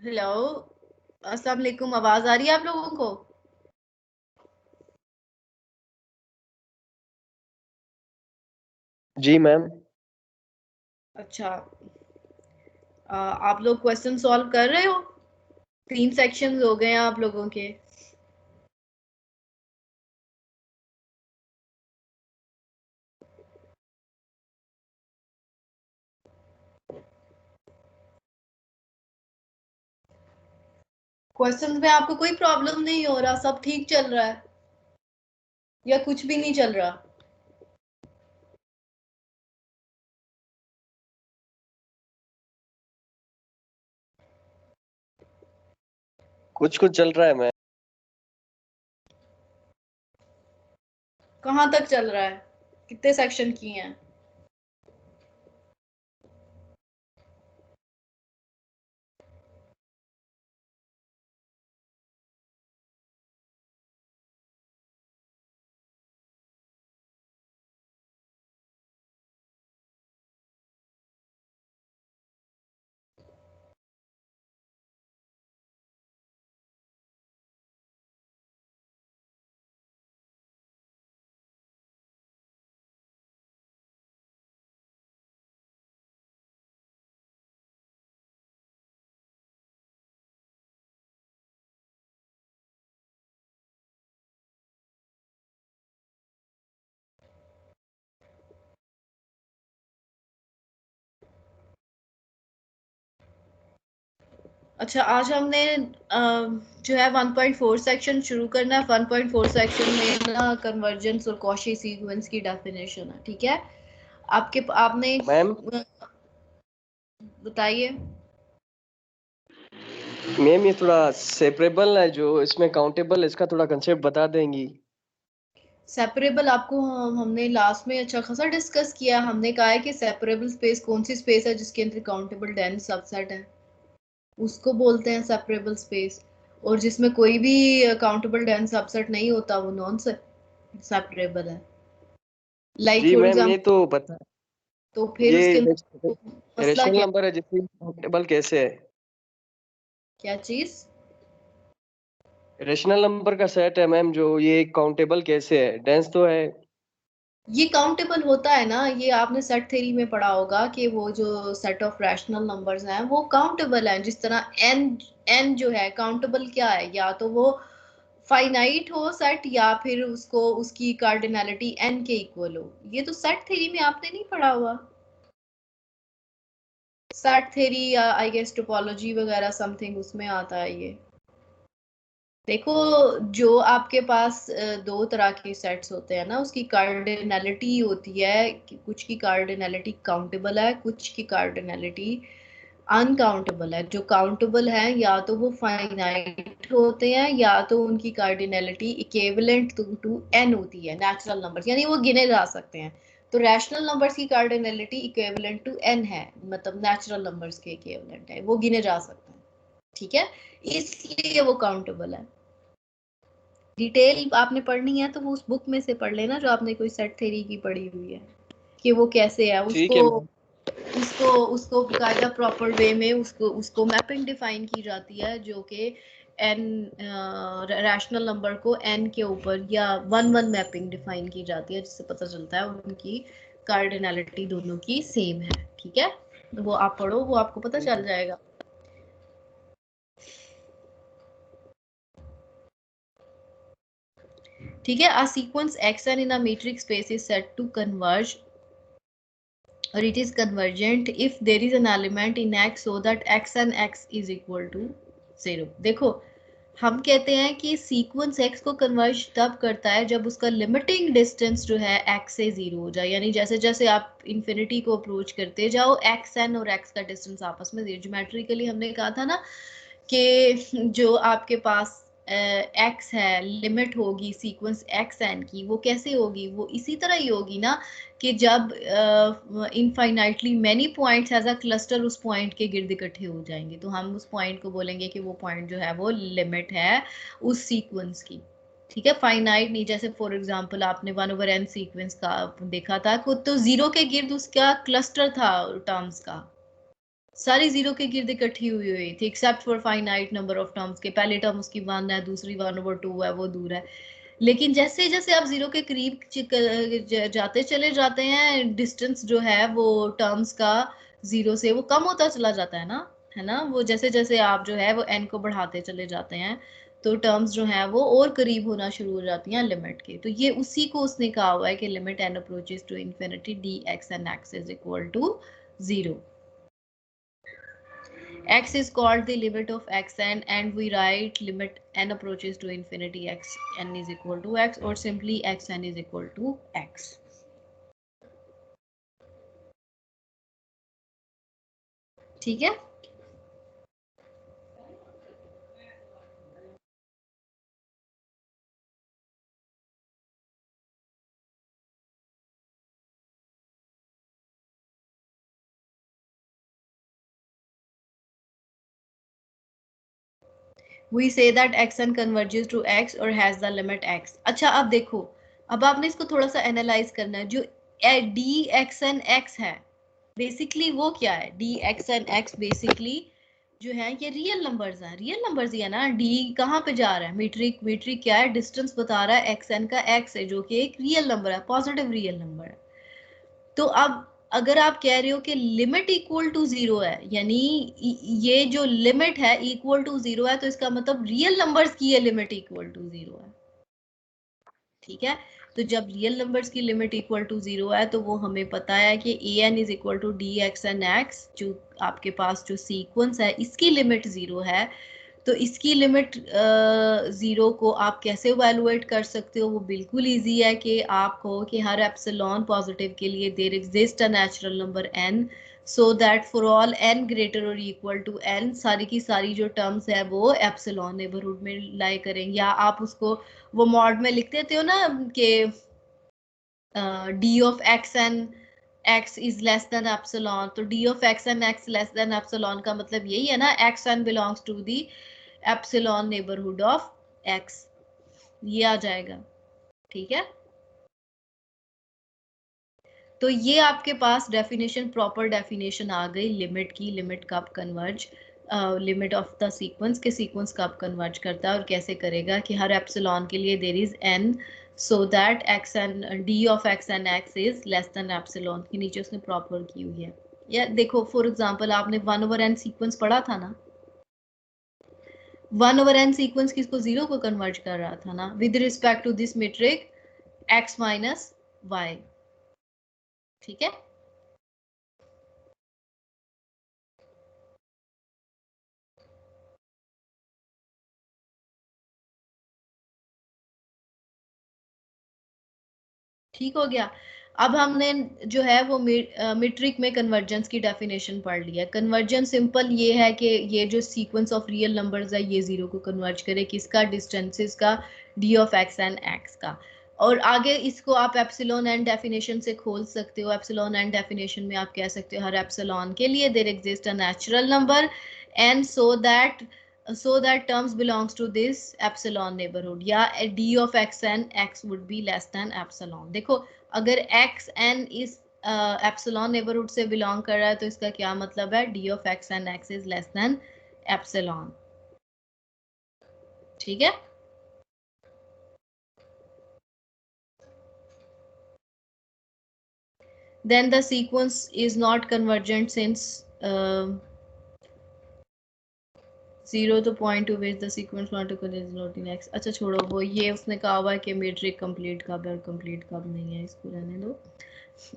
Hello, अस्सलाम वालेकुम। आवाज आ रही है आप लोगों को? जी मैम। अच्छा, आप लोग क्वेश्चन सॉल्व कर रहे हो? 3 सेक्शंस हो गए हैं आप लोगों के। क्वेश्चंस में आपको कोई प्रॉब्लम नहीं हो रहा? सब ठीक चल रहा है या कुछ भी नहीं चल रहा? कुछ कुछ चल रहा है मैम। कहाँ तक चल रहा है? कितने सेक्शन किए हैं? अच्छा, आज हमने जो है 1.4 सेक्शन शुरू करना है। 1.4 सेक्शन में ना कन्वर्जेंस और कॉशी सीक्वेंस की डेफिनेशन है, ठीक है? आपने मैम बताइए। मैम ये थोड़ा सेपरेबल है, जो इसमें काउंटेबल है, इसका थोड़ा कंसेप्ट बता देंगी? सेपरेबल आपको हमने लास्ट में अच्छा खासा डिस्कस किया। हमने कहा है कि सेपरेबल स्पेस कौन सी स्पेस है जिसके अंदर काउंटेबल डेंस सबसेट है, उसको बोलते हैं सेपरेबल स्पेस। और जिसमें कोई भी काउंटेबल डेंस सबसेट नहीं होता वो नॉन सेपरेबल है। लाइक जी फॉर मैम, ये एग्जांपल, तो बता। तो फिर ये उसके अंदर मसला रेशनल क्या? नंबर है, जिससे काउंटेबल कैसे है? क्या चीज? रेशनल नंबर का सेट है मैम, जो ये काउंटेबल कैसे है? डेंस तो है। ये काउंटेबल होता है ना, ये आपने सेट थ्योरी में पढ़ा होगा कि वो जो सेट ऑफ रैशनल नंबर्स हैं वो काउंटेबल हैं। जिस तरह एन, एन जो है काउंटेबल क्या है? या तो वो फाइनाइट हो सेट, या फिर उसको उसकी कार्डिनैलिटी एन के इक्वल हो। ये तो सेट थ्योरी में आपने नहीं पढ़ा हुआ? सेट थ्योरी या आई गेस टोपोलॉजी वगैरह समथिंग उसमें आता है ये। देखो, जो आपके पास दो तरह के सेट्स होते हैं ना, उसकी कार्डिनैलिटी होती है कि कुछ की कार्डिनैलिटी काउंटेबल है, कुछ की कार्डिनैलिटी अनकाउंटेबल है। जो काउंटेबल है या तो वो फाइनाइट होते हैं, या तो उनकी कार्डिनैलिटी इक्विवेलेंट टू एन होती है, नेचुरल नंबर्स, यानी वो गिने जा सकते हैं। तो रैशनल नंबर्स की कार्डिनैलिटी इक्विवेलेंट टू एन है, मतलब नेचुरल नंबर्स के इक्विवेलेंट है, वो गिने जा सकते हैं, ठीक है? इसलिए वो काउंटेबल है। डिटेल आपने पढ़नी है तो वो उस बुक में से पढ़ लेना जो आपने कोई सेट थ्योरी की पढ़ी हुई है, कि वो कैसे है। ठीक उसको है मैम। उसको उसको कायदा प्रॉपर वे में उसको उसको मैपिंग डिफाइन की जाती है, जो कि एन रैशनल नंबर को एन के ऊपर या वन वन मैपिंग डिफाइन की जाती है, जिससे पता चलता है उनकी कार्डिनैलिटी दोनों की सेम है, ठीक है? तो वो आप पढ़ो, वो आपको पता ठीक चल है। जाएगा। ठीक है, a sequence xn in a metric space is said to converge, or it is convergent if there is an element in x so that x and x is equal to 0। देखो, हम कहते हैं कि सीक्वेंस x को converge तब करता है जब उसका लिमिटिंग डिस्टेंस जो है x से 0 हो जाए। यानी जैसे जैसे आप इन्फिनिटी को अप्रोच करते जाओ, xn और x का डिस्टेंस आपस में ज्योमेट्रिकली हमने कहा था ना कि जो आपके पास एक्स है, लिमिट होगी सीक्वेंस एक्स एन की, वो कैसे होगी? वो इसी तरह ही होगी ना कि जब infinitely many points as a cluster उस पॉइंट के गिर्द इकट्ठे हो जाएंगे, तो हम उस पॉइंट को बोलेंगे कि वो पॉइंट जो है वो लिमिट है उस सीक्वेंस की, ठीक है? फाइनाइट नहीं, जैसे फॉर एग्जांपल आपने 1/n सीक्वेंस का देखा था, खुद तो जीरो के गिर्द उसका क्लस्टर था टर्म्स का, सारी जीरो के गिर्द इकट्ठी हुई थी except for finite number of terms के। पहले टर्म उसकी 1 है, दूसरी 1/2 है, वो दूर है। लेकिन जैसे जैसे आप जीरो के करीब जाते चले जाते हैं, डिस्टेंस जो है वो टर्म्स का जीरो से वो कम होता चला जाता है ना, है ना। वो जैसे जैसे आप जो है वो एन को बढ़ाते चले जाते हैं तो टर्म्स जो है वो और करीब होना शुरू हो जाती हैं लिमिट के। तो ये उसी को उसने कहा हुआ है कि limit n approaches to infinity d x N x is equal to 0। x is called the limit of xn, and we write limit n approaches to infinity xn is equal to x, or simply xn is equal to x. ठीक है। We say that xn converges to x or has the limit x. अच्छा अब देखो, अब आपने इसको थोड़ा सा एनालाइज करना है। जो डी एक्स एन एक्स है बेसिकली वो क्या है? D x N x basically जो है ये रियल नंबर्स हैं। रियल नंबर्स ही है ना। डी कहाँ पे जा रहा है? मीट्रिक। मीट्रिक क्या है? डिस्टेंस बता रहा है एक्स एन का एक्स है, जो कि एक रियल नंबर है, पॉजिटिव रियल नंबर है। तो अब अगर आप कह रहे हो कि लिमिट इक्वल टू 0 है, यानी ये जो लिमिट है इक्वल टू 0 है, तो इसका मतलब रियल नंबर्स की ये लिमिट इक्वल टू 0 है। ठीक है। तो जब रियल नंबर्स की लिमिट इक्वल टू 0 है तो वो हमें पता है कि A N is equal to D x N X, जो आपके पास जो सीक्वेंस है इसकी लिमिट 0 है। तो इसकी लिमिट 0 को आप कैसे इवेलुएट कर सकते हो? वो बिल्कुल इजी है कि आप कहो कि हर एप्सिलॉन पॉजिटिव के लिए there exist a natural number n, so that for all n greater और इक्वल टू n सारी की सारी जो टर्म्स है वो एप्सिलॉन नेबरहुड में लाई करेंगे। या आप उसको वो मॉड में लिख देते हो ना कि d of x N x is less than epsilon. तो d of x N x less than epsilon का मतलब यही है ना, x n belongs to the epsilon neighbourhood of x. ये आ जाएगा। ठीक है। तो ये आपके पास डेफिनेशन, प्रॉपर डेफिनेशन आ गई लिमिट की। लिमिट कब converge, limit of the sequence के सीक्वेंस कब कन्वर्ज करता है और कैसे करेगा कि हर एप्सिलॉन के लिए there is n, so that x n d of x N x is less than epsilon के नीचे उसने प्रॉपर की हुई है। या देखो फॉर एग्जांपल आपने 1/n सीक्वेंस पढ़ा था ना। 1/n सीक्वेंस किसको? 0 को कन्वर्ज कर रहा था ना, with respect to this metric x minus y. ठीक है। ठीक हो गया। अब हमने जो है वो मीट्रिक में कन्वर्जेंस की डेफिनेशन पढ़ लिया। कन्वर्जेंस सिंपल ये है कि ये जो सीक्वेंस ऑफ रियल नंबर्स है ये 0 को कन्वर्ज करे, किसका? डिस्टेंसेस का, D of x and x का। और आगे इसको आप एप्सिलॉन एंड डेफिनेशन से खोल सकते हो। एप्सिलॉन एंड डेफिनेशन में आप कह सकते हो हर एप्सिलॉन के लिए there exist a natural number and so that terms belongs to this epsilon neighborhood, या d of x n x would be less than epsilon। देखो अगर x n इस एप्सिलॉन नेबरहुड से बिलोंग कर रहा है तो इसका क्या मतलब है? d of x n x is less than epsilon। ठीक है। then the sequence is not convergent since 0 to point to which the sequence particle is not in x। अच्छा छोड़ो, वो ये उसने कहा हुआ है कि मेट्रिक कंप्लीट कब है और कंप्लीट कब नहीं है, इसको रहने दो।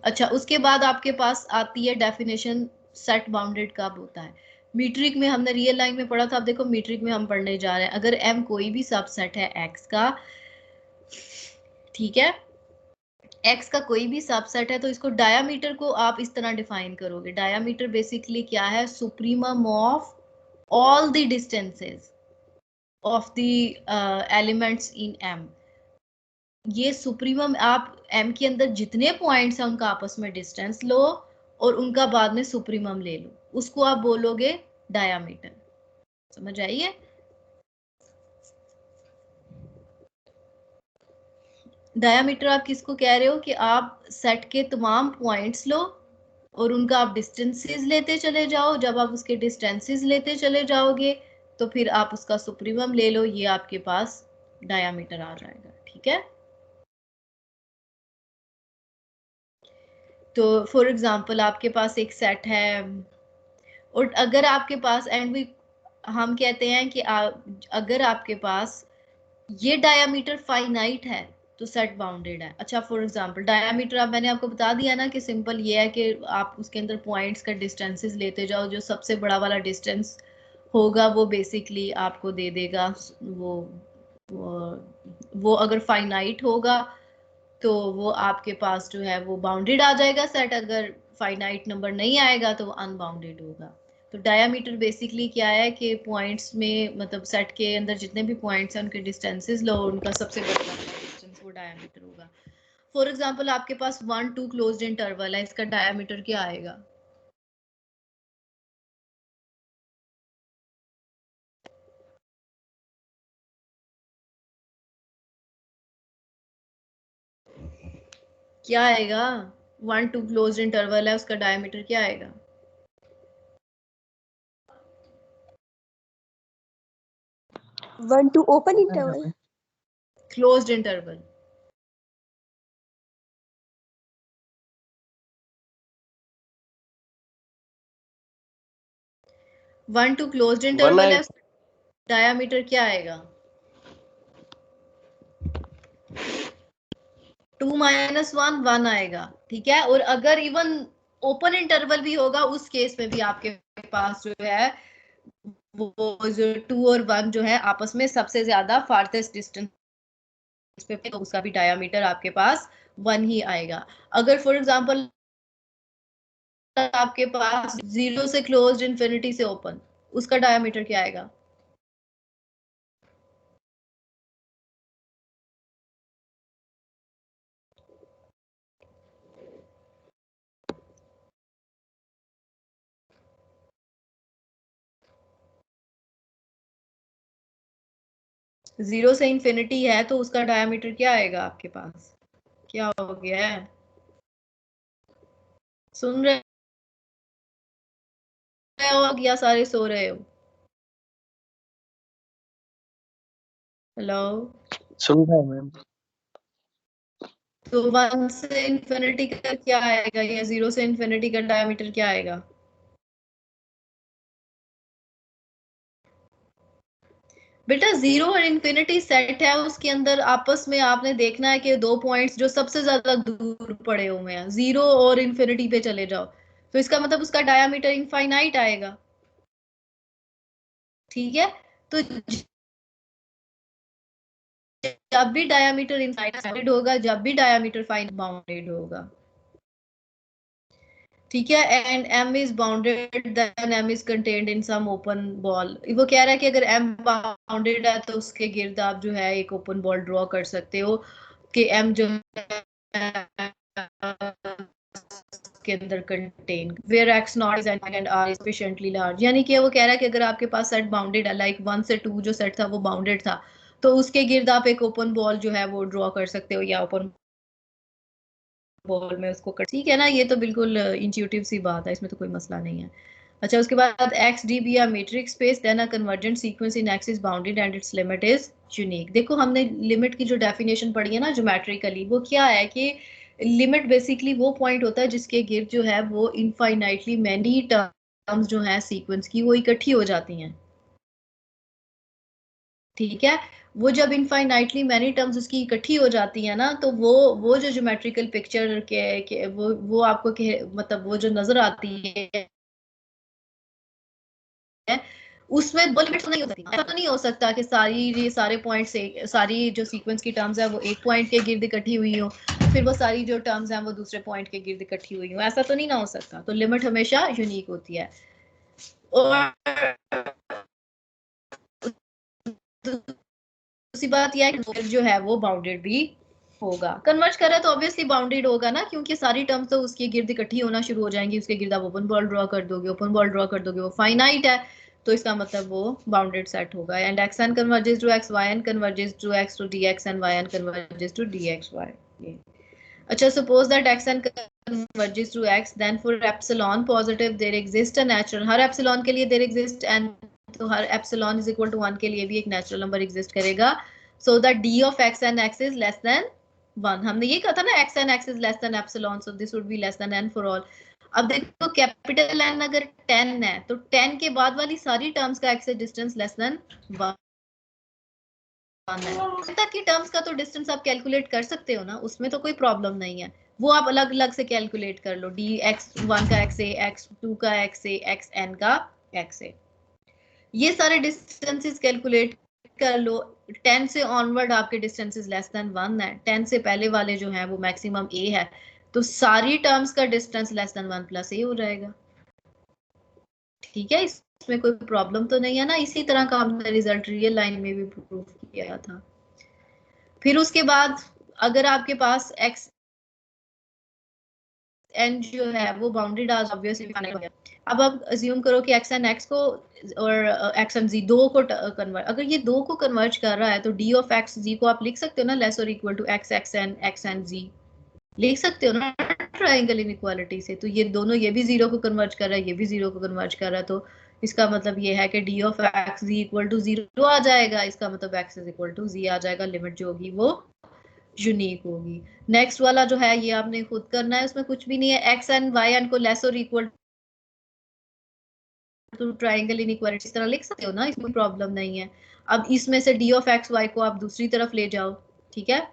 अच्छा उसके बाद आपके पास आती है डेफिनेशन सेट बाउंडेड कब होता है। मीट्रिक में हमने रियल लाइन में पढ़ा था। अब देखो मीट्रिक में हम पढ़ने जा रहे हैं, अगर m कोई भी सबसेट है x का, ठीक है, x का कोई भी सबसेट है, तो इसको डायामीटर को आप इस तरह डिफाइन करोगे। डायामीटर बेसिकली क्या है? Supremum of all the distances of the elements in M। ये सुप्रीमम, आप M के अंदर जितने पॉइंट्स हैं उनका आपस में डिस्टेंस लो और उनका बाद में सुप्रीमम ले लो, उसको आप बोलोगे डायामीटर। समझ आइए? डायामीटर आप किसको कह रहे हो कि आप सेट के तमाम पॉइंट्स लो और उनका आप डिस्टेंसेस लेते चले जाओ। जब आप उसके डिस्टेंसेस लेते चले जाओगे तो फिर आप उसका सुप्रीमम ले लो, ये आपके पास डायामीटर आ जाएगा। ठीक है, तो फॉर एग्जांपल आपके पास एक सेट है, और अगर आपके पास हम कहते हैं कि अगर आपके पास ये डायामीटर फाइनाइट है तो सेट बाउंडेड है। अच्छा, फॉर एग्जांपल डायामीटर अब मैंने आपको बता दिया ना कि सिंपल ये है कि आप उसके अंदर पॉइंट्स का डिस्टेंसेस लेते जाओ, जो सबसे बड़ा वाला डिस्टेंस होगा वो बेसिकली आपको दे देगा। वो अगर फाइनाइट होगा तो वो आपके पास जो है वो बाउंडेड आ जाएगा सेट, अगर फाइनाइट नंबर नहीं आएगा तो वो अनबाउंडेड होगा। तो डायामीटर बेसिकली क्या है कि पॉइंट्स में, मतलब सेट के अंदर जितने भी पॉइंट्स हैं उनके डिस्टेंसेस लो, उनका सबसे बड़ा डिस्टेंस वो डायामीटर होगा। फॉर एग्जांपल आपके पास 1 2 क्लोज्ड इंटरवल है, इसका डायामीटर क्या आएगा? क्या आएगा? 1 2 क्लोज्ड इंटरवल है, उसका डायामीटर क्या आएगा? 1 2 open interval. Closed interval. One two closed interval है, डायामीटर क्या आएगा? 2 -1 1 आएगा। ठीक है, और अगर इवन ओपन इंटरवल भी होगा उस केस में भी आपके पास जो है वो जो 2 और 1 जो है आपस में सबसे ज्यादा फारथेस्ट डिस्टेंस पे, तो उसका भी डायामीटर आपके पास 1 ही आएगा। अगर फॉर एग्जांपल आपके पास 0 से क्लोज्ड, इंफिनिटी से ओपन, उसका डायामीटर क्या आएगा? जीरो से इंफिनिटी है तो उसका डायामीटर क्या आएगा आपके पास? क्या हो गया है? सुन रहे हो या सारे सो रहे हो? हेलो? सुन रहा हूँ मैम। तो 1 से इंफिनिटी का क्या आएगा, या 0 से इंफिनिटी का डायमीटर क्या आएगा? बेटा 0 और इंफिनिटी सेट है, उसके अंदर आपस में आपने देखना है कि दो पॉइंट्स जो सबसे ज्यादा दूर पड़े हुए हैं, 0 और इंफिनिटी पे चले जाओ, तो इसका मतलब उसका डायमीटर इनफाइनाइट आएगा। ठीक है, तो जब भी डायमीटर इनफाइनाइट होगा, जब भी डायमीटर फाइन बाउंडेड होगा। ठीक है, and m is bounded then m is contained in some open ball. वो कह रहा है कि अगर m बाउंडेड है तो उसके गिर्द आप जो है एक ओपन बॉल ड्रॉ कर सकते हो कि m जो के अंदर contain where x naught is and r is sufficiently large. यानी कि वो कह रहा है कि अगर आपके पास सेट बाउंडेड है, लाइक 1 से 2 जो सेट था वो बाउंडेड था, तो उसके गिर्द आप एक ओपन बॉल जो है वो ड्रॉ कर सकते हो, या ओपन बॉल में उसको कर, ठीक है ना? ये तो बिल्कुल इंट्यूटिव सी बात है, इसमें तो कोई मसला नहीं है। अच्छा, उसके बाद एक्स डी बी या metric space, then a convergent sequence in x is bounded and its limit is unique. देखो हमने लिमिट की जो डेफिनेशन पढ़ी है ना ज्योमेट्रिकली, वो क्या है कि लिमिट बेसिकली वो पॉइंट होता है जिसके गिर्द जो है वो इनफाइनाइटली मैनी टर्म्स जो है सीक्वेंस की वो इकट्ठी हो जाती हैं। ठीक है, वो जब इनफाइनाइटली मैनी टर्म्स उसकी इकट्ठी हो जाती है ना, तो वो जो ज्योमेट्रिकल पिक्चर के वो आपको मतलब वो जो नजर आती है उसमें दो लिमिट्स नहीं हो सकती। ऐसा तो नहीं हो सकता कि ये सारे पॉइंट्स से सारी जो सीक्वेंस की टर्म्स है वो एक पॉइंट के गिर्द इकट्ठी हुई हो, फिर वो सारी जो टर्म्स हैं वो दूसरे पॉइंट के गिर्द इकट्ठी हुई हो, ऐसा तो नहीं ना हो सकता। तो लिमिट हमेशा यूनिक होती है। और दूसरी बात यह है कि जो है वो बाउंडेड भी होगा। कन्वर्ज करे तो ऑब्वियसली बाउंडेड होगा ना, क्योंकि सारी टर्म्स तो उसके गिर्द इकट्ठी होना शुरू हो जाएंगी, उसके गिर्द आप ओपन बॉल ड्रॉ कर दोगे, ओपन बॉल ड्रॉ कर दोगे, वो फाइनाइट है, तो इसका मतलब वो बाउंडेड सेट होगा। And x n converges to x, y n converges to x to D x, and y n converges to D x y. अच्छा, suppose that xn converges to x, then for epsilon positive there exists a natural, her epsilon के लिए there exists n, तो हर epsilon is equal to 1 के लिए भी एक natural number exist करेगा, so that d of x and x is less than 1. हमने ये कहा था ना x and x is less than epsilon, so this would be less than n for all. अब देखो कैपिटल N अगर 10 है तो 10 के बाद वाली सारी टर्म्स का x से डिस्टेंस लेस देन 1 है। तक की टर्म्स का तो डिस्टेंस आप कैलकुलेट कर सकते हो ना, उसमें तो कोई प्रॉब्लम नहीं है, वो आप अलग अलग से कैलकुलेट कर लो, डी एक्स 1 का x ए, x 2 का x ए, x n का x ए, ये सारे डिस्टेंसेस कैलकुलेट कर लो। 10 से ऑनवर्ड आपके डिस्टेंसेस लेस देन 1 है, 10 से पहले वाले जो हैं वो मैक्सिमम a है, तो सारी टर्म्स का distance less than 1 plus a हो जाएगा। ठीक है, इसमें कोई प्रॉब्लम तो नहीं है ना। इसी तरह का हमने रिजल्ट रियल लाइन में भी प्रूव किया था। फिर उसके बाद अगर आपके पास x n जो है वो बाउंडेड आज ऑब्वियसली फाइनाइट हो गया। अब आप अज्यूम करो कि x एन x को और x एन z दो को कन्वर्ट, अगर ये दो को कन्वर्ज कर रहा है तो d ऑफ x z को आप लिख सकते हो ना लेस और equal to x n z, लिख सकते हो ना ट्रायंगल इनइक्वालिटी से। तो ये दोनों, ये भी जीरो को कन्वर्ज कर रहा है, ये भी जीरो को कन्वर्ज कर रहा है, तो इसका मतलब ये है कि d of x z equal to zero आ जाएगा, इसका मतलब x is equal to z आ जाएगा, लिमिट जो होगी वो यूनिक होगी। नेक्स्ट वाला जो है ये आपने खुद करना है, उसमें कुछ भी नहीं है, एक्स एंड वाई एंड को लेस और इक्वल टू ट्रायंगल इनइक्वालिटी इस तरह लिख सकते हो ना, इसमें प्रॉब्लम नहीं है। अब इसमें से डी ऑफ एक्स वाई को आप दूसरी तरफ ले जाओ, ठीक है,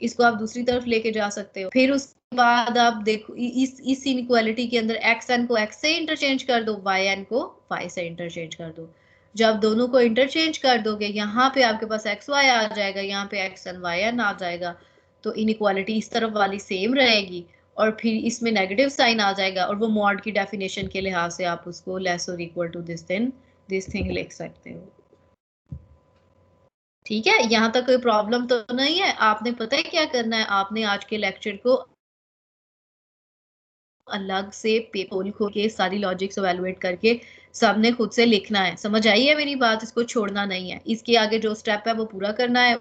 इसको आप दूसरी तरफ लेके जा सकते हो। फिर उसके बाद आप देखो इस इनइक्वालिटी के अंदर एक्स एन को एक्स से इंटरचेंज कर दो, वाई एन को वाई से इंटरचेंज कर दो। जब दोनों को इंटरचेंज कर दोगे यहाँ पे आपके पास एक्स वाई आ जाएगा, यहाँ पे एक्स एन वाई एन आ जाएगा, तो इनइक्वालिटी इस तरफ वाली सेम रहेगी और फिर इसमें नेगेटिव साइन आ जाएगा, और वो मॉड की डेफिनेशन के लिहाज से आप उसको लेस और इक्वल टू दिस थिंग लिख सकते हो। ठीक है, यहाँ तक कोई प्रॉब्लम तो नहीं है। आपने पता है क्या करना है, आपने आज के लेक्चर को अलग से पेपर खोल के सारी लॉजिक्स एवेलुएट करके सबने खुद से लिखना है। समझ आई है मेरी बात, इसको छोड़ना नहीं है। इसके आगे जो स्टेप है वो पूरा करना है,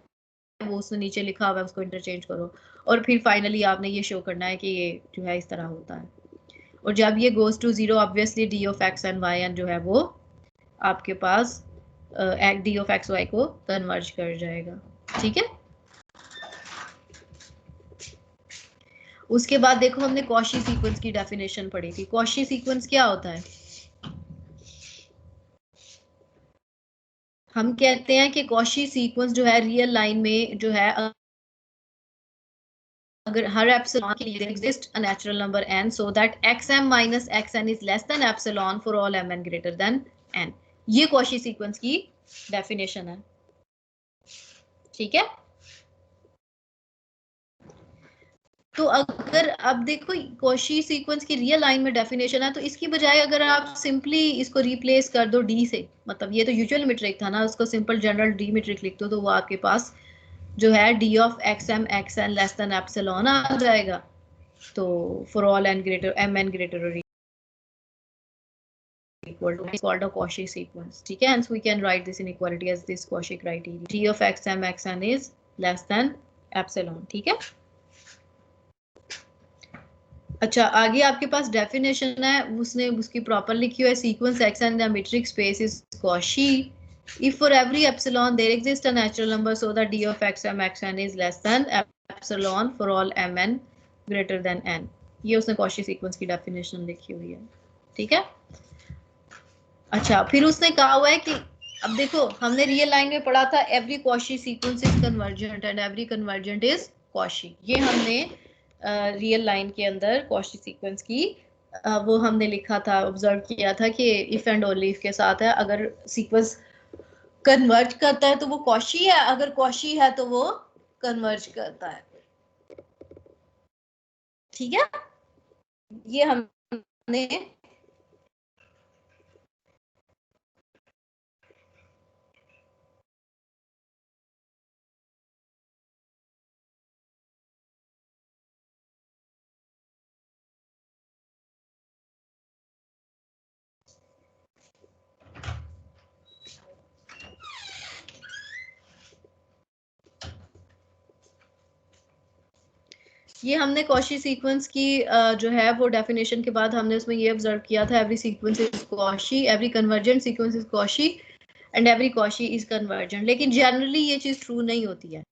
वो उसने नीचे लिखा हुआ है उसको इंटरचेंज करो, और फिर फाइनली आपने ये शो करना है कि ये जो है इस तरह होता है। और जब ये goes to zero obviously d of x and y n जो है वो आपके पास डी ऑफ एक्स वाई को कन्वर्ज कर जाएगा। ठीक है, उसके बाद देखो हमने कॉशी सीक्वेंस की डेफिनेशन पढ़ी थी। कॉशी सीक्वेंस क्या होता है? हम कहते हैं कि कॉशी सीक्वेंस जो है रियल लाइन में जो है, अगर हर एप्सिलॉन के लिए exist a natural number n so that xm minus xn is less than epsilon for all mn greater than n, ये कॉशी सीक्वेंस की डेफिनेशन है। ठीक है, तो अगर अब देखो कॉशी सीक्वेंस की रियल लाइन में डेफिनेशन है, तो इसकी बजाय अगर आप सिंपली इसको रिप्लेस कर दो डी से, मतलब ये तो यूजुअल मीट्रिक था ना, उसको सिंपल जनरल डी मीट्रिक लिख दो, तो वो आपके पास जो है d of x m x n less than epsilon आ जाएगा। तो for all n greater m n greater और equal to is called a Cauchy sequence. ठीक है, hence we can write this inequality as this Cauchy criteria. G of x m x n is less than epsilon. ठीक है, अच्छा आगे आपके पास definition है, उसने उसकी प्रॉपर लिखी हुई है, sequence x and the metric space is Cauchy if for every epsilon there exists a natural number so that d of x m x n is less than epsilon for all m n greater than n। ये उसने Cauchy sequence की definition लिखी हुई है। ठीक है, अच्छा फिर उसने कहा हुआ है कि अब देखो हमने रियल लाइन में पढ़ा था every Cauchy sequence is convergent and every convergent is Cauchy, ये हमने रियल लाइन के अंदर कॉशी सीक्वेंस की वो हमने लिखा था, ऑब्जर्व किया था कि इफ एंड ओनली इफ के साथ है, अगर सीक्वेंस कन्वर्ज करता है तो वो कॉशी है, अगर कॉशी है तो वो कन्वर्ज करता है। ठीक है, ये हमने ये हमने कॉशी सीक्वेंस की जो है वो डेफिनेशन के बाद हमने उसमें ये ऑब्जर्व किया था, every sequence is Cauchy, every convergent sequence is Cauchy and every Cauchy is convergent. लेकिन जनरली ये चीज ट्रू नहीं होती है।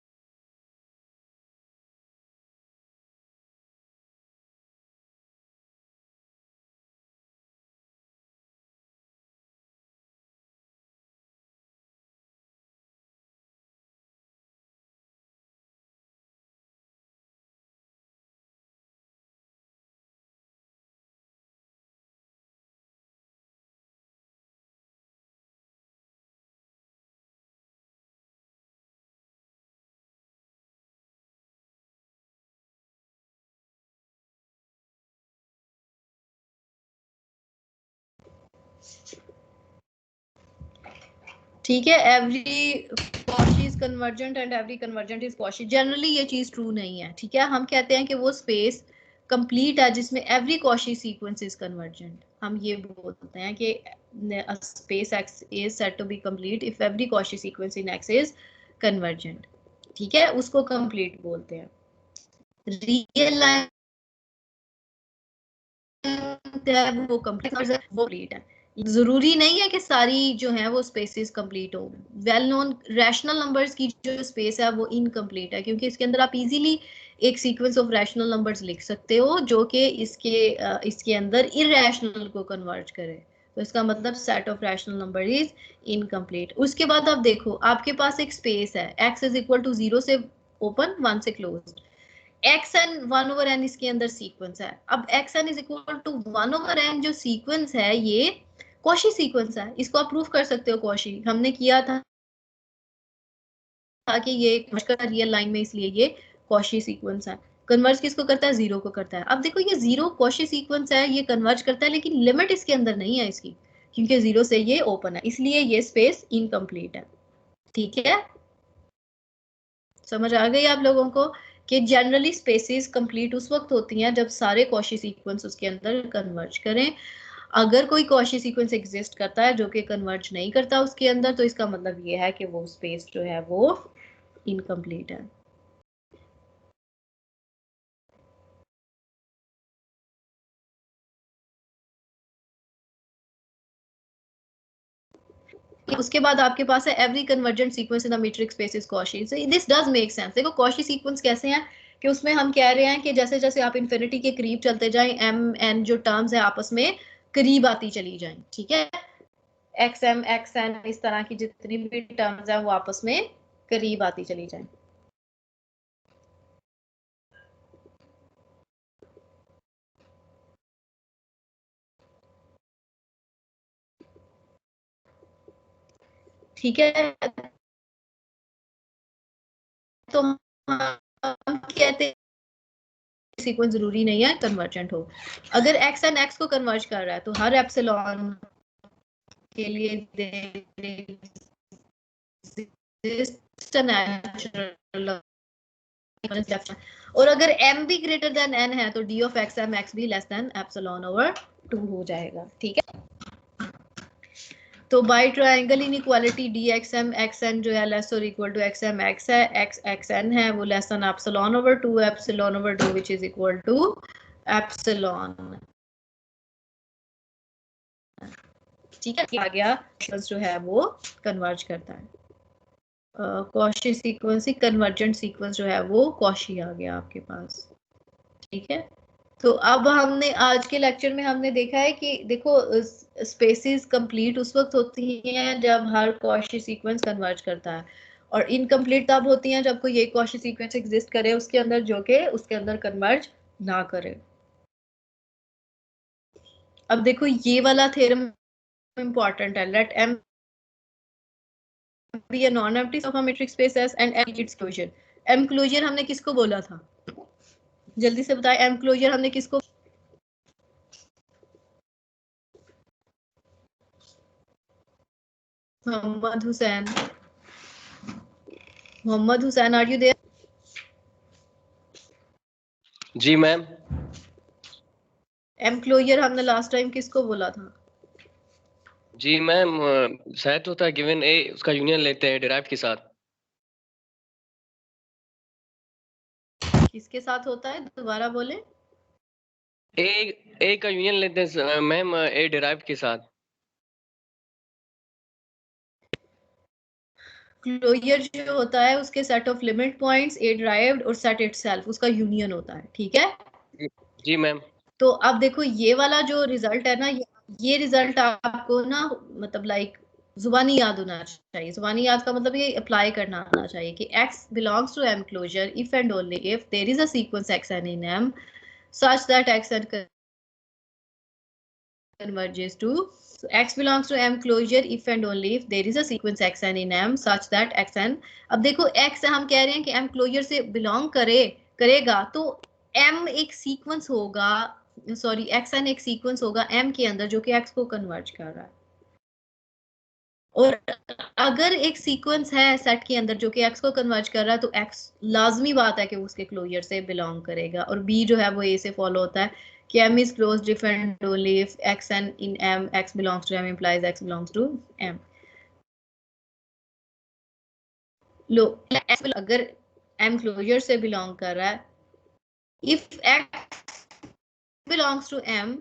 ठीक है, every Cauchy is convergent and every convergent is Cauchy, generally ये चीज ट्रू नहीं है। ठीक है, हम कहते हैं कि वो स्पेस कंप्लीट है जिसमें every Cauchy sequence is convergent. हम ये बोलते हैं कि space x is said to be complete if every Cauchy sequence in x is convergent. ठीक है, उसको कंप्लीट बोलते हैं। रियल लाइन वो कंप्लीट है। जरूरी नहीं है कि सारी जो है वो स्पेसेस कंप्लीट हो। वेल नोन रैशनल नंबर्स की जो स्पेस है वो इनकम्प्लीट है, क्योंकि इसके अंदर आप इजीली एक सीक्वेंस ऑफ रैशनल नंबर्स लिख सकते हो जो कि इसके अंदर इरेशनल को कन्वर्ट करे। तो इसका मतलब set of rational number is incomplete. उसके बाद आप देखो, आपके पास एक स्पेस है, एक्स इज इक्वल टू 0 से ओपन 1 से close, x n 1 over n इसके अंदर सीक्वेंस है। अब x n is equal to 1 over n जो सीक्वेंस है ये कॉशी सीक्वेंस है। इसको आप प्रूफ कर सकते हो, कॉशी हमने किया था कि ये रियल लाइन में, इसलिए ये कॉशी सीक्वेंस है। कन्वर्ज किसको करता है? जीरो को करता है। अब देखो ये जीरो कॉशी सीक्वेंस है, ये कन्वर्ज करता है, लेकिन लिमिट इसके अंदर नहीं है इसकी, क्योंकि जीरो से ये ओपन है, इसलिए ये स्पेस इनकम्प्लीट है। ठीक है, समझ आ गई आप लोगों को कि जनरली स्पेसेस कंप्लीट उस वक्त होती हैं जब सारे कॉशी सीक्वेंस उसके अंदर कन्वर्ज करें। अगर कोई कॉशी सीक्वेंस एग्जिस्ट करता है जो कि कन्वर्ज नहीं करता उसके अंदर, तो इसका मतलब ये है कि वो स्पेस जो है वो इनकम्प्लीट है। उसके बाद आपके पास है every convergent sequence in the metric space is Cauchy. This does make sense. देखो कॉशी सीक्वेंस कैसे हैं कि उसमें हम कह रहे हैं कि जैसे जैसे आप इन्फिनिटी के करीब चलते जाएं, एम एन जो टर्म्स है आपस में करीब आती चली जाएं। ठीक है, एक्स एम एक्स एन इस तरह की जितनी भी टर्म्स है वो आपस में करीब आती चली जाएं। ठीक है, तो हम कहते हैं सीक्वेंस जरूरी नहीं है कन्वर्जेंट हो। अगर एक्स एन एक्स को कन्वर्ज कर रहा है तो हर एप्सिलॉन के लिए और अगर m भी ग्रेटर देन n है तो d of x m x भी लेस देन एप्सिलॉन ओवर 2 हो जाएगा। ठीक है, तो by triangle inequality d x m x n जो है लेस और equal to x m x है, एक्स एक्स एन है वो less than epsilon over 2 epsilon over 2 which is equal to epsilon. ठीक है, आ गया जो है वो कन्वर्ज करता है। कॉशी सीक्वेंस, कन्वर्जेंट सीक्वेंस जो है वो कॉशी आ गया आपके पास। ठीक है, तो अब हमने आज के लेक्चर में हमने देखा है कि देखो स्पेसिस कंप्लीट उस वक्त होती हैं जब हर कॉशी सीक्वेंस कन्वर्ज करता है, और इनकम्प्लीट तब होती हैं जब कोई एक कॉशी सीक्वेंस एग्जिस्ट करे उसके अंदर जो कि उसके अंदर कन्वर्ज ना करे। अब देखो ये वाला थ्योरम इंपॉर्टेंट है, let m be a non empty of a metric space s and m its closure. M closure हमने किसको बोला था? जल्दी से बताएं, एम क्लोजर हमने किसको? Mohammad Hussain, Mohammad Hussain are you there? जी मैम। एम क्लोजर हमने लास्ट टाइम किसको बोला था? जी मैम, सेट होता है गिवन ए, उसका यूनियन लेते हैं डिराइव के साथ। किसके साथ होता है, दोबारा बोले। ए का यूनियन लेते हैं मैम ए डिराइव्ड के साथ। क्लोजर जो होता है उसके set of limit points A derived और सेट इटसेल्फ उसका यूनियन होता है, ठीक है। जी मैम। तो अब देखो ये वाला जो रिजल्ट है ना, ये रिजल्ट आपको ना मतलब लाइक जुबानी याद होना चाहिए। जुबानी याद का मतलब ये अप्लाई करना आना चाहिए कि x belongs to m closure if and only if there is a sequence xn in m such that xn converges to, so x belongs to m closure if and only if there is a sequence xn in m such that xn, अब देखो x हम कह रहे हैं कि m closure से belong करेगा, तो m एक सीक्वेंस होगा, सॉरी xn एक सीक्वेंस होगा m के अंदर जो कि x को कन्वर्ज कर रहा है। और अगर एक सीक्वेंस है सेट के अंदर जो कि x को कन्वर्ज कर रहा है, तो x लाजमी बात है कि उसके क्लोजर से बिलोंग करेगा। और b जो है वो a से फॉलो होता है कि m is closed if and only if xn in m x belongs to m implies x belongs to m। Low x अगर m क्लोजर से बिलोंग कर रहा है, if x belongs to m,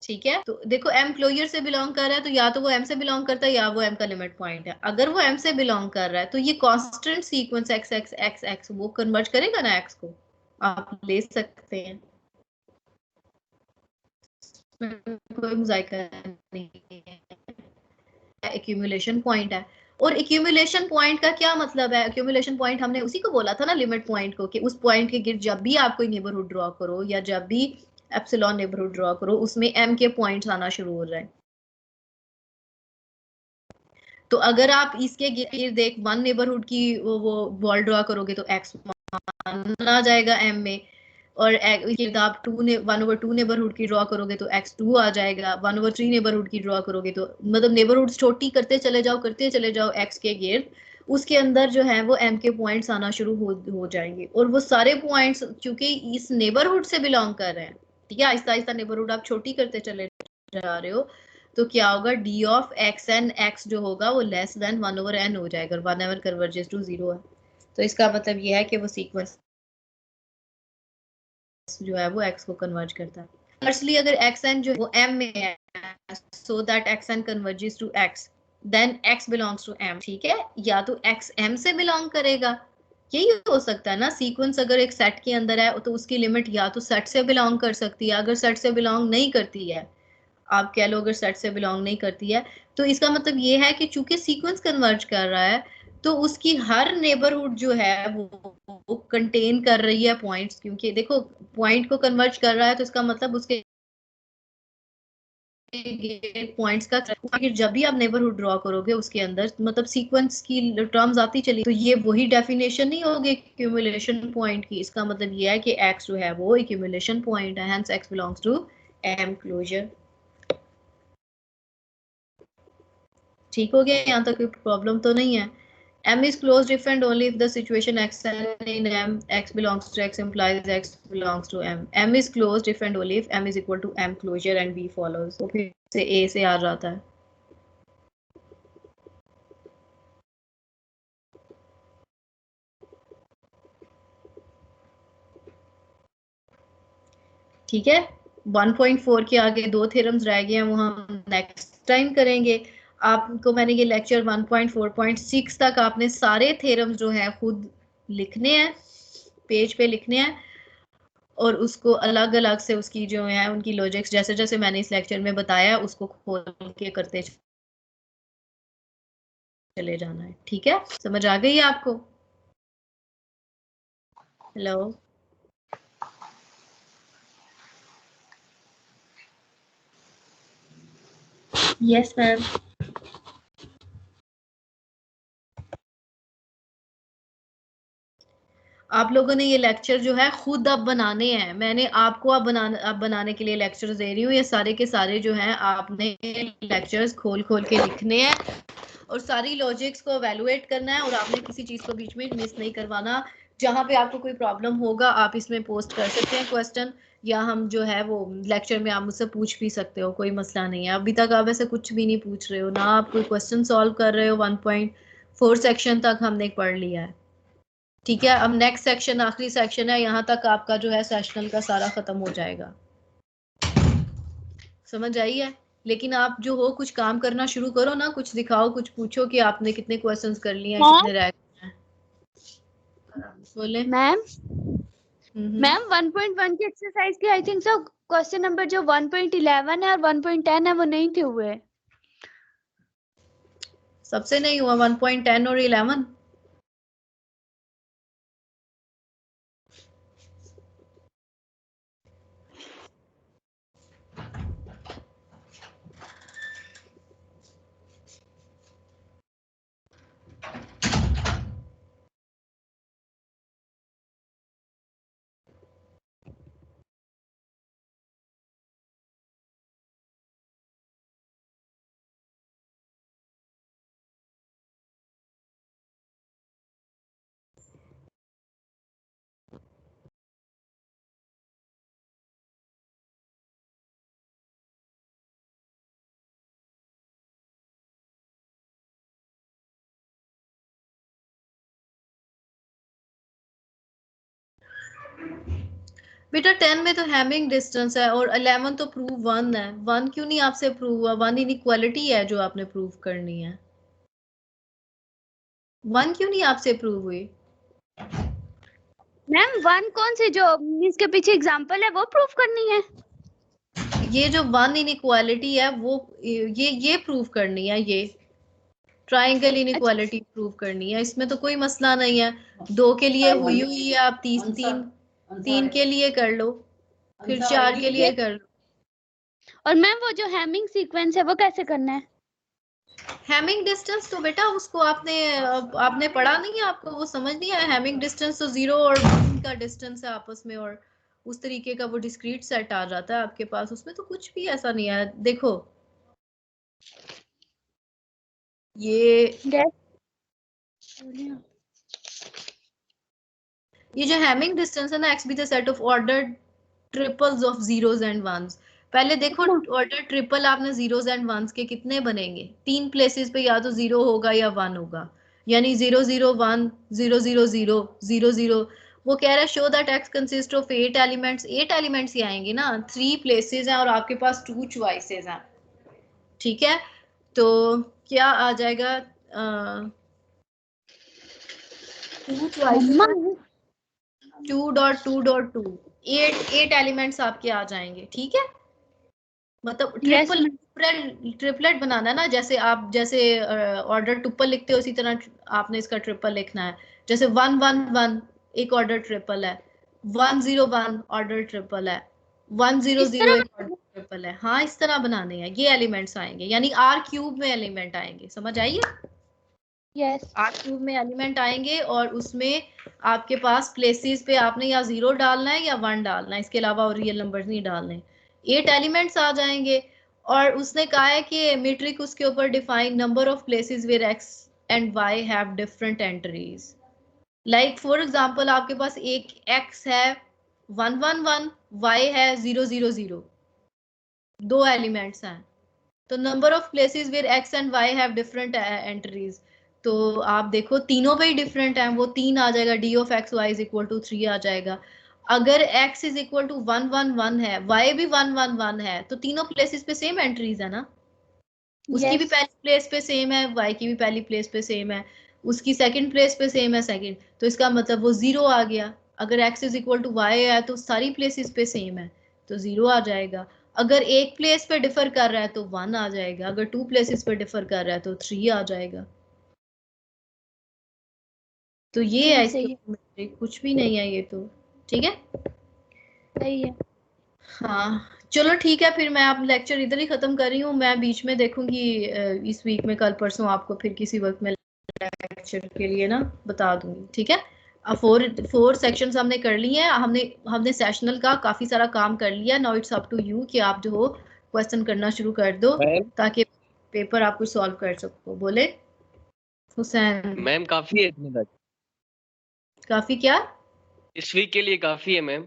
ठीक है, तो देखो m क्लोजर से बिलोंग कर रहा है तो या तो वो m से बिलोंग करता है या वो m का लिमिट पॉइंट है। अगर वो m से बिलोंग कर रहा है तो ये constant sequence x x x x वो कन्वर्ज करेगा ना x को, आप ले सकते हैं, कोई मुजायका नहीं है, एक्यूमुलेशन पॉइंट है। और एक्यूमुलेशन पॉइंट का क्या मतलब है, एक्यूमुलेशन पॉइंट हमने उसी को बोला था ना लिमिट पॉइंट को, कि उस पॉइंट के गिर्द जब भी आप कोई नेबरहुड ड्रॉ करो या जब भी एप्सिलॉन नेबरहुड ड्रॉ करो उसमें m के पॉइंट्स आना शुरू हो जाए। तो अगर आप इसके गिर्द एक वन नेबरहुड की वो बॉल ड्रॉ करोगे तो x आ जाएगा m में, और गिर्द आप 1/2 नेबरहुड की ड्रॉ करोगे तो x2 आ जाएगा, 1/3 नेबरहुड की ड्रॉ करोगे तो मतलब नेबरहुड छोटी करते चले जाओ x के गिर्द, उसके अंदर जो है वो m के पॉइंट्स आना शुरू हो जाएंगे। और वो सारे पॉइंट्स चूंकि इस नेबरहुड से बिलोंग कर रहे हैं, ठीक है, आहिस्ता आहिस्ता नेबरहुड आप छोटी करते चले जा रहे हो, तो क्या होगा d of x n x जो होगा वो लेस देन 1/n हो जाएगा, और 1 कन्वर्जेस टू 0 है। तो इसका मतलब ये है कि वो सीक्वेंस जो है वो x को कन्वर्ज करता है। फर्स्टली अगर xn जो वो m में है, so that xn converges to x, then x belongs to m, ठीक है, या तो x m से बिलोंग करेगा, यही हो सकता है ना। सीक्वेंस अगर एक सेट के अंदर है तो उसकी लिमिट या तो सेट से बिलोंग कर सकती है, अगर सेट से बिलोंग नहीं करती है, आप कह लो अगर सेट से बिलोंग नहीं करती है, तो इसका मतलब ये है कि चूंकि सीक्वेंस कन्वर्ज कर रहा है तो उसकी हर नेबरहुड जो है वो कंटेन कर रही है पॉइंट्स, क्योंकि देखो पॉइंट को कन्वर्ज कर रहा है तो इसका मतलब उसके पॉइंट्स का, जब भी आप नेबरहुड ड्रॉ करोगे उसके अंदर मतलब सीक्वेंस की टर्म्स आती चली, तो ये वही डेफिनेशन नहीं होगी एक्यूमुलेशन पॉइंट की। इसका मतलब ये है कि x जो है वो एक्यूमुलेशन पॉइंट है, hence x belongs to m closure. ठीक हो गया, यहाँ तक कोई प्रॉब्लम तो नहीं है। M is closed if and only if the situation xn in M x belongs to x implies x belongs to M। M is closed if and only if M is equal to M closure and B follows। तो फिर से A से आ जाता है। ठीक है, 1.4 के आगे 2 थ्योरम्स रह गए हैं, वो हम नेक्स्ट टाइम करेंगे। आपको मैंने ये लेक्चर 1.4.6 तक आपने सारे थ्योरम्स जो है खुद लिखने हैं, पेज पे लिखने हैं, और उसको अलग अलग से उसकी जो है उनकी लॉजिक्स जैसे जैसे मैंने इस लेक्चर में बताया उसको खोल के करते चले जाना है। ठीक है, समझ आ गई है आपको? Hello, yes ma'am. आप लोगों ने ये लेक्चर जो है खुद अब बनाने हैं, मैंने आपको अब बनाने के लिए लेक्चर्स दे रही हूँ। ये सारे के सारे जो हैं आपने लेक्चर्स खोल खोल के लिखने हैं और सारी लॉजिक्स को एवेलुएट करना है, और आपने किसी चीज को बीच में मिस नहीं करवाना। जहां पे आपको कोई प्रॉब्लम होगा आप इसमें पोस्ट कर सकते हैं क्वेश्चन, या हम जो है वो लेक्चर में आप मुझसे पूछ भी सकते हो, कोई मसला नहीं है। अभी तक आप ऐसे कुछ भी नहीं पूछ रहे हो ना, आप कोई क्वेश्चन सॉल्व कर रहे हो। 1.4 सेक्शन तक हमने पढ़ लिया है। ठीक है, अब नेक्स्ट सेक्शन आखिरी सेक्शन है, यहाँ तक आपका जो है सेशनल का सारा खत्म हो जाएगा। समझ आई है? लेकिन आप जो हो कुछ काम करना शुरू करो ना, कुछ दिखाओ, कुछ पूछो कि आपने कितने क्वेश्चंस कर लिए हैं, कितने रह गए हैं। बोले मैम 1.1 की एक्सरसाइज की I think so question number जो 1.11 है और 1.10 है वो नहीं थे हुए। सबसे नहीं हुआ 1.10 और 11? बेटा 10 में तो हैमिंग डिस्टेंस है और 11 तो प्रूव 1 है। 1 क्यों नहीं आपसे प्रूव हुआ? 1 इनइक्वालिटी है जो आपने प्रूव करनी है। 1 क्यों नहीं आपसे प्रूव हुई? मैम 1 कौन सी जो इसके पीछे एग्जांपल है वो प्रूफ करनी है? ये जो 1 इनइक्वालिटी है वो ये प्रूव करनी है, ये ट्राइंगल इनइक्वालिटी प्रूव करनी है। इसमें तो कोई मसला नहीं है, 2 के लिए हुई है, आप 3 के लिए कर लो, फिर 4 के लिए कर लो। और मैम वो जो हैमिंग सीक्वेंस है वो कैसे करना है? हैमिंग डिस्टेंस तो बेटा उसको आपने पढ़ा नहीं है, आपको वो समझ नहीं आया? हैमिंग डिस्टेंस तो 0 और 1 का डिस्टेंस है आपस में, और उस तरीके का वो डिस्क्रीट सेट आ जाता है आपके पास। उसमें तो कुछ भी ऐसा नहीं है। देखो ये जो हैमिंग डिस्टेंस है ना, x be the set of order triples of zeros and ones. पहले देखो ऑर्डर ट्रिपल आपने जीरोस एंड वंस के कितने बनेंगे? 3 प्लेसेस पे या तो 0 होगा या 1 होगा, यानी 0 0 1 0 0 0 0 0। वो कह रहा है show that x consist of 8 elements. 8 elements ही आएंगे ना, 3 प्लेसेस हैं और आपके पास 2 चॉइसेस हैं। ठीक है, तो क्या आ जाएगा? 2 चॉइसेस हैं, 2.2.2, 8 एलिमेंट्स आपके आ जाएंगे। ठीक है, मतलब ट्रिपलेट बनाना है ना, जैसे ऑर्डर ट्रिपल लिखते हो उसी तरह आपने इसका ट्रिपल लिखना है। जैसे 111 एक ऑर्डर ट्रिपल है, 101 ऑर्डर ट्रिपल है, 100 एक ऑर्डर ट्रिपल है। हाँ इस तरह बनाने हैं, ये एलिमेंट्स आएंगे, यानी आर क्यूब में एलिमेंट आएंगे। समझ आइए? यस आर क्यूब में एलिमेंट आएंगे और उसमें आपके पास प्लेसेस पे आपने या 0 डालना है या 1 डालना है, इसके अलावा और रियल नंबर्स नहीं डालने। 8 एलिमेंट्स आ जाएंगे और उसने कहा है कि मीट्रिक उसके ऊपर define number of places where x and y have different entries. Like for example आपके पास एक x है 111, y है 000, 2 एलिमेंट्स हैं। तो number of places where x and y have different entries. तो आप देखो तीनों पे ही डिफरेंट है, वो 3 आ जाएगा, d of x y is equal to 3 आ जाएगा। अगर x इज इक्वल टू 111 है, y भी 111 है, तो तीनों प्लेसेस पे सेम एंट्रीज है ना। उसकी भी पहली प्लेस पे सेम है, y की भी पहली प्लेस पे सेम है, उसकी सेकंड प्लेस पे सेम है सेकंड, तो इसका मतलब वो 0 आ गया। अगर x is equal to y है तो सारी प्लेसेस पे सेम है, तो 0 आ जाएगा। अगर एक प्लेस पे डिफर कर रहा है तो 1 आ जाएगा, अगर 2 प्लेसेस पे डिफर कर रहा है तो 3 आ जाएगा। तो ये है इसके कुछ भी नहीं है ये तो। ठीक है, सही है। हाँ चलो ठीक है, फिर मैं आप लेक्चर इधर ही खत्म कर रही हूँ। मैं बीच में देखूंगी इस वीक में कल परसों आपको फिर किसी वक्त में लेक्चर के लिए ना बता दूंगी। ठीक है, अब 4 सेक्शंस हमने कर लिए हैं, हमने सेशनल का काफी सारा काम कर लिया। Now it's up to you कि आप जो हो क्वेश्चन करना शुरू कर दो ताकि पेपर आप कुछ सॉल्व कर सको। बोले हुसैन? मैम काफी है इतने तक, काफी क्या? इस वीक के लिए काफी है मैम।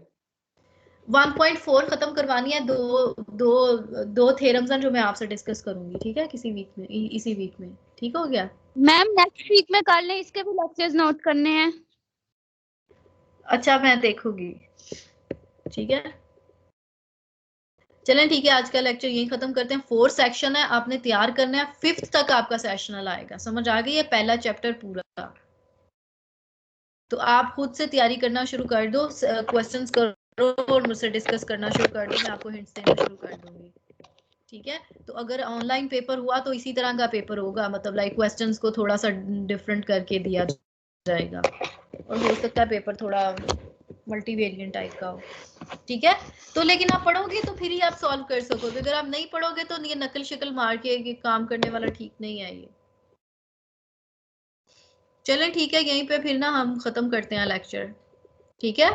1.4 खत्म करवानी है। दो थ्योरम्स हैं जो मैं आपसे डिस्कस करूंगी। ठीक है, किसी वीक में, इसी वीक में। ठीक हो गया? मैम नेक्स्ट वीक में कर लें, इसके भी लेक्चर्स नोट करने हैं। अच्छा मैं देखूंगी, ठीक है। चलें ठीक है, आज का लेक्चर यही खत्म करते हैं। 4 सेक्शन है, आपने तैयार करना है, 5th तक आपका सेशनल आएगा। समझ आ गई है? पहला चैप्टर पूरा। तो आप खुद से तैयारी करना शुरू कर दो, क्वेश्चंस करो और मुझसे डिस्कस करना शुरू कर दो, मैं आपको हिंट्स देना शुरू कर दूंगी, ठीक है। तो अगर ऑनलाइन पेपर हुआ तो इसी तरह का पेपर होगा, मतलब लाइक क्वेश्चंस को थोड़ा सा डिफरेंट करके दिया जाएगा, और हो सकता है पेपर थोड़ा मल्टीवेरिएंट टाइप का हो, ठीक है। तो लेकिन आप पढ़ोगे तो फिर ही आप सॉल्व कर सकोगे, अगर आप नहीं पढ़ोगे तो ये नकल शक्ल मार के ये काम करने वाला ठीक नहीं है ये। चलें ठीक है, यहीं पे फिर ना हम खत्म करते हैं लेक्चर, ठीक है।